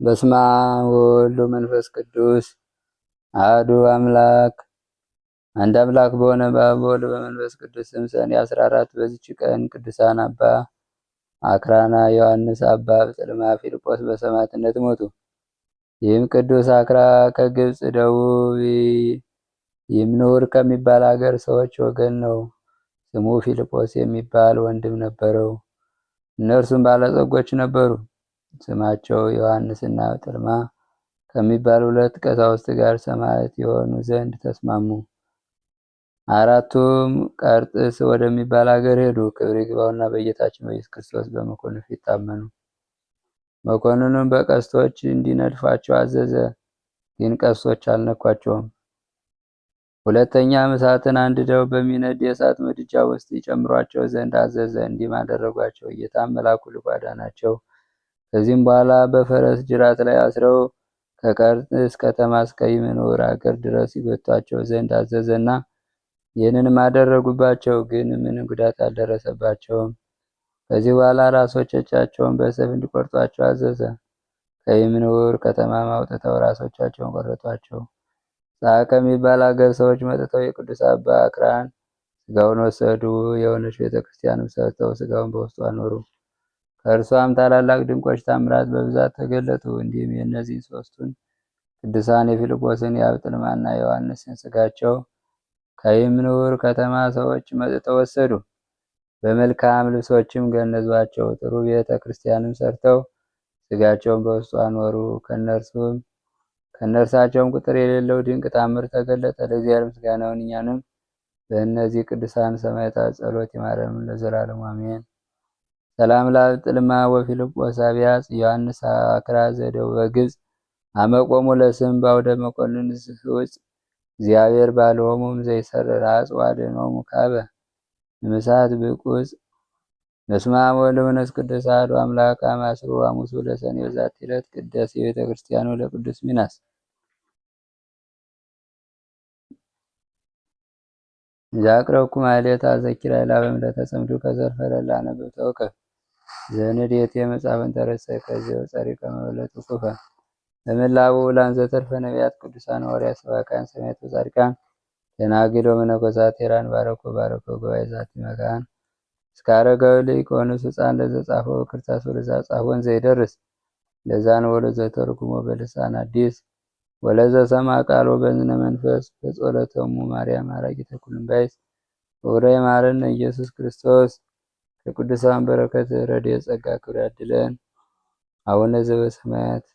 በስመ አብ ወወልድ ወመንፈስ ቅዱስ አሐዱ አምላክ አንድ አምላክ በሆነ በአብ በወልድ በመንፈስ ቅዱስ ስም ሰኔ 14 በዚች ቀን ቅዱሳን አባ አክራና፣ ዮሐንስ፣ አባ ብጽልማ፣ ፊልጶስ በሰማዕትነት ሞቱ። ይህም ቅዱስ አክራ ከግብፅ ደቡብ ይምኑር ከሚባል አገር ሰዎች ወገን ነው። ስሙ ፊልጶስ የሚባል ወንድም ነበረው። እነርሱም ባለጸጎች ነበሩ። ስማቸው ዮሐንስና ጥልማ ከሚባሉ ሁለት ቀሳውስት ጋር ሰማዕት የሆኑ ዘንድ ተስማሙ። አራቱም ቀርጥስ ወደሚባል አገር ሄዱ። ክብር ይግባውና በጌታችን በኢየሱስ ክርስቶስ በመኮንን ፊት ታመኑ። መኮንኑም በቀስቶች እንዲነድፏቸው አዘዘ፣ ግን ቀስቶች አልነኳቸውም። ሁለተኛም እሳትን አንድደው በሚነድ የእሳት ምድጃ ውስጥ ይጨምሯቸው ዘንድ አዘዘ። እንዲህም አደረጓቸው። ጌታም መልአኩ ልኮ አዳናቸው። ከዚህም በኋላ በፈረስ ጅራት ላይ አስረው ከቀርጥስ ከተማ እስከ ይምኑር አገር ድረስ ይጎቷቸው ዘንድ አዘዘና ይህንንም አደረጉባቸው። ግን ምንም ጉዳት አልደረሰባቸውም። ከዚህ በኋላ ራሶቻቸውን በሰይፍ እንዲቆርጧቸው አዘዘ። ከይምኑር ከተማም አውጥተው ራሶቻቸውን ቆረጧቸው። ጻ ከሚባል አገር ሰዎች መጥተው የቅዱስ አባ አክራን ስጋውን ወሰዱ። የሆነች ቤተክርስቲያንም ሰርተው ስጋውን በውስጡ አኖሩ። ከእርሷም ታላላቅ ድንቆች ታምራት በብዛት ተገለጡ። እንዲህም የእነዚህ ሶስቱን ቅዱሳን የፊልጶስን፣ የአብጥልማና የዮሐንስን ስጋቸው ከይምኑር ከተማ ሰዎች መጥተው ወሰዱ። በመልካም ልብሶችም ገነዟቸው። ጥሩ ቤተ ክርስቲያንም ሰርተው ስጋቸውን በውስጡ አኖሩ። ከእነርሳቸውም ቁጥር የሌለው ድንቅ ታምር ተገለጠ። ለእግዚአብሔር ምስጋናውን እኛንም በእነዚህ ቅዱሳን ሰማዕታት ጸሎት ይማረን ለዘላለሙ አሜን። ሰላም ለአብጥልማ ወፊልጶስ አብያጽ ዮሐንስ አክራ ዘደው በግብፅ አመቆሙ ለስም ባውደ መኮንን ውጭ እግዚአብሔር ባልሆሙም ዘይሰርር አጽዋደኖሙ ካበ ምሳት ብቁጽ። በስመ አብ ወወልድ ወመንፈስ ቅዱስ አሐዱ አምላክ አማስሩ ሐሙሱ ለሰኔ በዛቲ ዕለት ቅዳሴ ቤተ ክርስቲያኑ ለቅዱስ ሚናስ። ዛቅረብኩ ማሕሌተ አዘኪራ ይላበም ለተጸምዱ ከዘርፈለላ ነበብተው ከፍ ዘንዴት የመጻፍን ተረሰይ ከዚው ጸሪቀ መበለት ኩፈ በመላቡ ውላን ዘተርፈ ነቢያት ቅዱሳን ሐዋርያት ሰባክያን ሰማዕታት ጻድቃን ደናግል ወመነኮሳት ሄራን ባረኮ ጉባኤ ዛቲ መካን እስከ አረጋዊ ሊቆኑስ ሕፃን ለዘጻፈው ክርታስ ወለዛ ጻፎን ዘይደርስ ለዛን ወለ ዘተርጉሞ በልሳን አዲስ ወለዘ ሰማ ቃሎ በዝነ መንፈስ በጸሎተሙ ማርያም አራቂተ ኩሉም ባይስ ወራይ ማረነ ኢየሱስ ክርስቶስ። ከቅዱሳን በረከት ረድኤት ጸጋ ክብር ያድለን። አቡነ ዘበሰማያት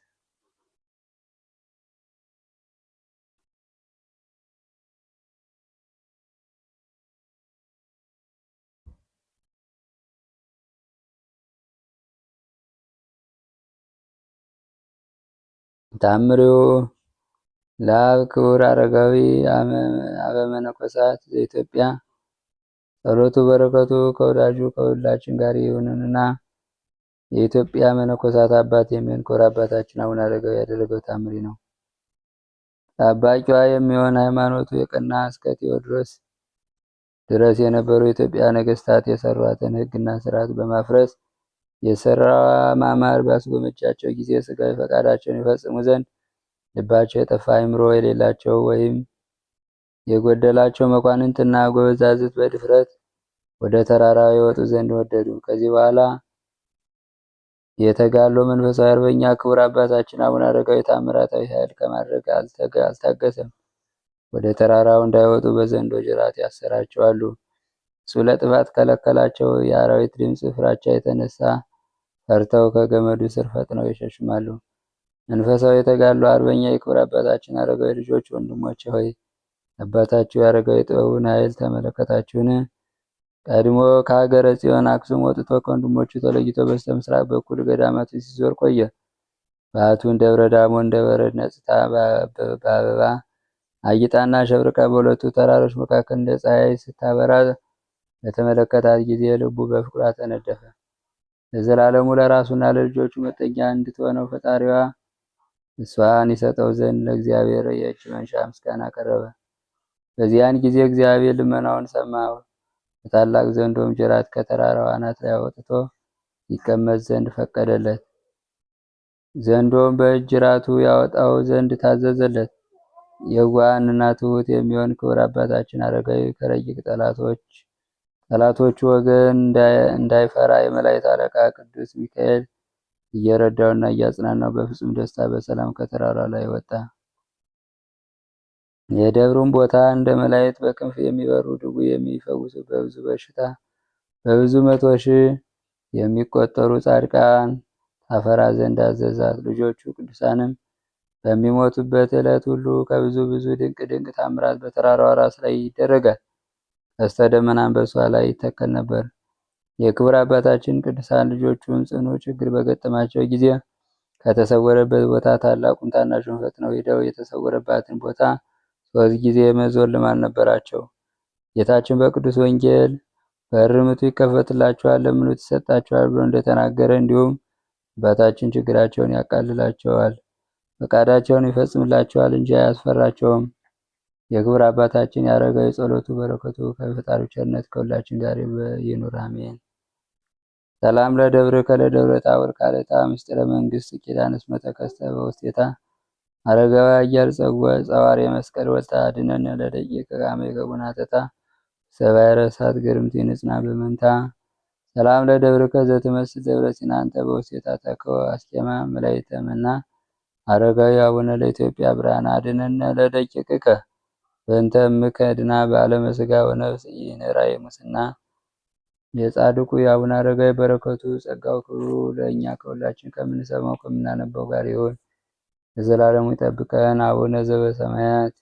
ታምሪው ለአብ ክቡር አረጋዊ አበመነኮሳት ዘኢትዮጵያ ጸሎቱ በረከቱ ከወዳጁ ከሁላችን ጋር ይሁንና የኢትዮጵያ መነኮሳት አባት የሚሆን ክቡር አባታችን አቡነ አረጋዊ ያደረገው ታምሪ ነው። ጠባቂዋ የሚሆን ሃይማኖቱ የቀና እስከ ቴዎድሮስ ድረስ የነበሩ የኢትዮጵያ ነገስታት የሰሯትን ሕግና ስርዓት በማፍረስ የሰራዋ ማማር ባስጎመቻቸው ጊዜ ስጋዊ ፈቃዳቸውን ይፈጽሙ ዘንድ ልባቸው የጠፋ አእምሮ የሌላቸው ወይም የጎደላቸው መኳንንትና ጎበዛዝት በድፍረት ወደ ተራራው የወጡ ዘንድ ወደዱ። ከዚህ በኋላ የተጋድሎ መንፈሳዊ አርበኛ ክቡር አባታችን አቡነ አረጋዊ ታምራታዊ ኃይል ከማድረግ አልታገሰም። ወደ ተራራው እንዳይወጡ በዘንዶ ጅራት ያሰራቸዋሉ። እሱ ለጥፋት ከለከላቸው። የአራዊት ድምፅ ፍራቻ የተነሳ ፈርተው ከገመዱ ስር ፈጥነው ይሸሽማሉ። መንፈሳዊ የተጋድሎ አርበኛ የክቡር አባታችን አረጋዊ ልጆች ወንድሞቼ ሆይ አባታችሁ የአረጋዊ ጥበቡን ኃይል ተመለከታችሁን? ቀድሞ ከሀገረ ጽዮን አክሱም ወጥቶ ከወንድሞቹ ተለይቶ በስተ ምስራቅ በኩል ገዳማትን ሲዞር ቆየ። በዓቱን ደብረ ዳሞ እንደ በረድ ነጽታ በአበባ አጊጣና ሸብርቃ በሁለቱ ተራሮች መካከል እንደ ፀሐይ ስታበራ በተመለከታት ጊዜ ልቡ በፍቅሯ ተነደፈ። ለዘላለሙ ለራሱና ለልጆቹ መጠጊያ እንድትሆነው ፈጣሪዋ እሷን ይሰጠው ዘንድ ለእግዚአብሔር የእጅ መንሻ ምስጋና አቀረበ። በዚያን ጊዜ እግዚአብሔር ልመናውን ሰማው። በታላቅ ዘንዶም ጅራት ከተራራው አናት ላይ አውጥቶ ይቀመጥ ዘንድ ፈቀደለት። ዘንዶም በእጅራቱ ያወጣው ዘንድ ታዘዘለት። የዋህና ትሑት የሚሆን ክቡር አባታችን አረጋዊ ከረቂቅ ጠላቶቹ ወገን እንዳይፈራ የመላእክት አለቃ ቅዱስ ሚካኤል እየረዳውና እያጽናናው በፍጹም ደስታ በሰላም ከተራራ ላይ ወጣ። የደብሩም ቦታ እንደ መላእክት በክንፍ የሚበሩ ድውይ የሚፈውሱ በብዙ በሽታ በብዙ መቶ ሺህ የሚቆጠሩ ጻድቃን ታፈራ ዘንድ አዘዛት። ልጆቹ ቅዱሳንም በሚሞቱበት ዕለት ሁሉ ከብዙ ብዙ ድንቅ ድንቅ ታምራት በተራራዋ ራስ ላይ ይደረጋል። ቀስተ ደመናም በእሷ ላይ ይተከል ነበር። የክብር አባታችን ቅዱሳን ልጆቹም ጽኑ ችግር በገጠማቸው ጊዜ ከተሰወረበት ቦታ ታላቁን ታናሹን ፈጥነው ሄደው የተሰወረባትን ቦታ 3 ጊዜ የመዞር ልማድ ነበራቸው። ጌታችን በቅዱስ ወንጌል በር ምቱ ይከፈትላችኋል፣ ለምኑት ይሰጣችኋል ብሎ እንደተናገረ እንዲሁም አባታችን ችግራቸውን ያቃልላቸዋል፣ ፈቃዳቸውን ይፈጽምላቸዋል እንጂ አያስፈራቸውም። የክብር አባታችን የአረጋዊ ጸሎቱ በረከቱ ከፈጣሪው ቸርነት ከሁላችን ጋር ይኑር አሜን። ሰላም ለደብርከ ለደብረ ጣውር ካልእታ ምስጢረ መንግስት ኪዳን እስመ ተከስተ በውስቴታ አረጋዊ አያር ጸዋሪ መስቀል ወልታ ድነነ ለደቂቅ ቃመ የገቡናተታ ሰባይ ረሳት ግርምቲ ንጽና በመንታ ሰላም ለደብርከ ዘትመስል ደብረ ሲና አንተ በውስቴታ ተከወ አስኬማ መላይተምና አረጋዊ አቡነ ለኢትዮጵያ ብርሃን አድነነ ለደቂቅከ በእንተ እምከ ድና በዓለመ ሥጋ ወነፍስ ኢንራይ ሙስና። የጻድቁ የአቡነ አረጋዊ በረከቱ ጸጋው ክብሩ ለእኛ ከሁላችን ከምንሰማው ከምናነበው ጋር ይሁን ለዘላለሙ ይጠብቀን። አቡነ ዘበሰማያት